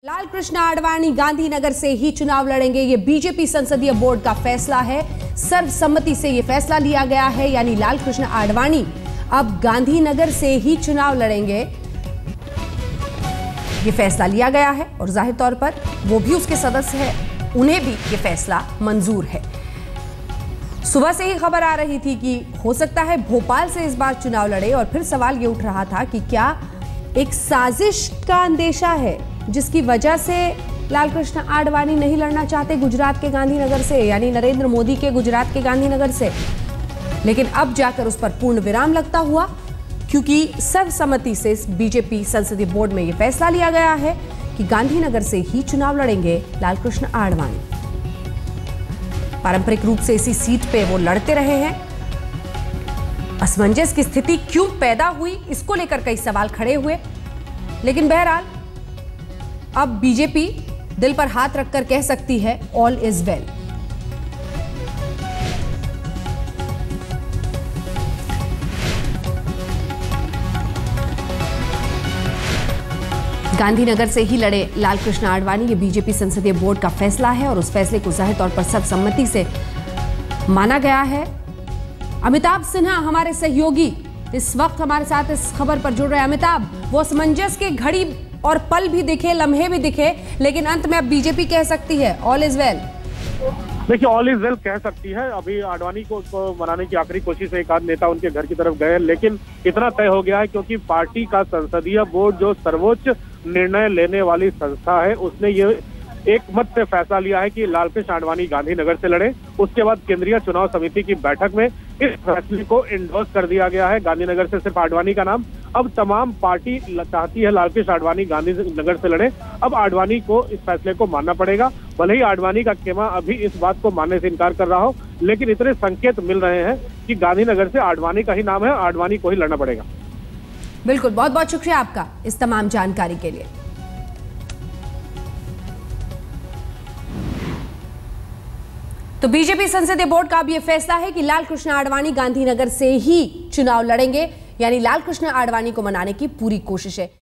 लाल कृष्ण आडवाणी गांधीनगर से ही चुनाव लड़ेंगे। ये बीजेपी संसदीय बोर्ड का फैसला है। सर्वसम्मति से ये फैसला लिया गया है, यानी लाल कृष्ण आडवाणी अब गांधीनगर से ही चुनाव लड़ेंगे। ये फैसला लिया गया है और जाहिर तौर पर वो भी उसके सदस्य हैं, उन्हें भी ये फैसला मंजूर है। सुबह से ही खबर आ रही थी कि हो सकता है भोपाल से इस बार चुनाव लड़े और फिर सवाल ये उठ रहा था कि क्या एक साजिश का अंदेशा है जिसकी वजह से लाल कृष्ण आडवाणी नहीं लड़ना चाहते गुजरात के गांधीनगर से, यानी नरेंद्र मोदी के गुजरात के गांधीनगर से। लेकिन अब जाकर उस पर पूर्ण विराम लगता हुआ, क्योंकि सर्वसम्मति से बीजेपी संसदीय बोर्ड में यह फैसला लिया गया है कि गांधीनगर से ही चुनाव लड़ेंगे लाल कृष्ण आडवाणी। पारंपरिक रूप से इसी सीट पे वो लड़ते रहे हैं। असमंजस की स्थिति क्यों पैदा हुई, इसको लेकर कई सवाल खड़े हुए, लेकिन बहरहाल अब बीजेपी दिल पर हाथ रखकर कह सकती है ऑल इज वेल। गांधीनगर से ही लड़े लाल कृष्ण आडवाणी, ये बीजेपी संसदीय बोर्ड का फैसला है और उस फैसले को जाहिर तौर पर सर्वसम्मति से माना गया है। अमिताभ सिन्हा हमारे सहयोगी इस वक्त हमारे साथ इस खबर पर जुड़ रहे हैं। अमिताभ, वो असमंजस की घड़ी और पल भी दिखे, लम्हे भी दिखे, लेकिन अंत में अब बीजेपी कह सकती है ऑल इज वेल। देखिए, ऑल इज वेल कह सकती है। अभी आडवाणी को उसको मनाने की आखिरी कोशिश, एक आध नेता उनके घर की तरफ गए, लेकिन इतना तय हो गया है क्योंकि पार्टी का संसदीय बोर्ड जो सर्वोच्च निर्णय लेने वाली संस्था है, उसने ये एक मत से फैसला लिया है कि लाल कृष्ण आडवाणी गांधीनगर से लड़े। उसके बाद केंद्रीय चुनाव समिति की बैठक में इस फैसले को इंडोर्स कर दिया गया है। गांधीनगर से सिर्फ आडवाणी का नाम, अब तमाम पार्टी चाहती है लाल कृष्ण आडवाणी गांधीनगर से लड़े। अब आडवाणी को इस फैसले को मानना पड़ेगा। भले ही आडवाणी का खेमा अभी इस बात को मानने से इनकार कर रहा हो, लेकिन इतने संकेत मिल रहे हैं कि गांधीनगर से आडवाणी का ही नाम है, आडवाणी को ही लड़ना पड़ेगा। बिल्कुल, बहुत बहुत शुक्रिया आपका इस तमाम जानकारी के लिए। तो बीजेपी संसदीय बोर्ड का अब यह फैसला है कि लाल कृष्ण आडवाणी गांधीनगर से ही चुनाव लड़ेंगे, यानी लाल कृष्ण आडवाणी को मनाने की पूरी कोशिश है।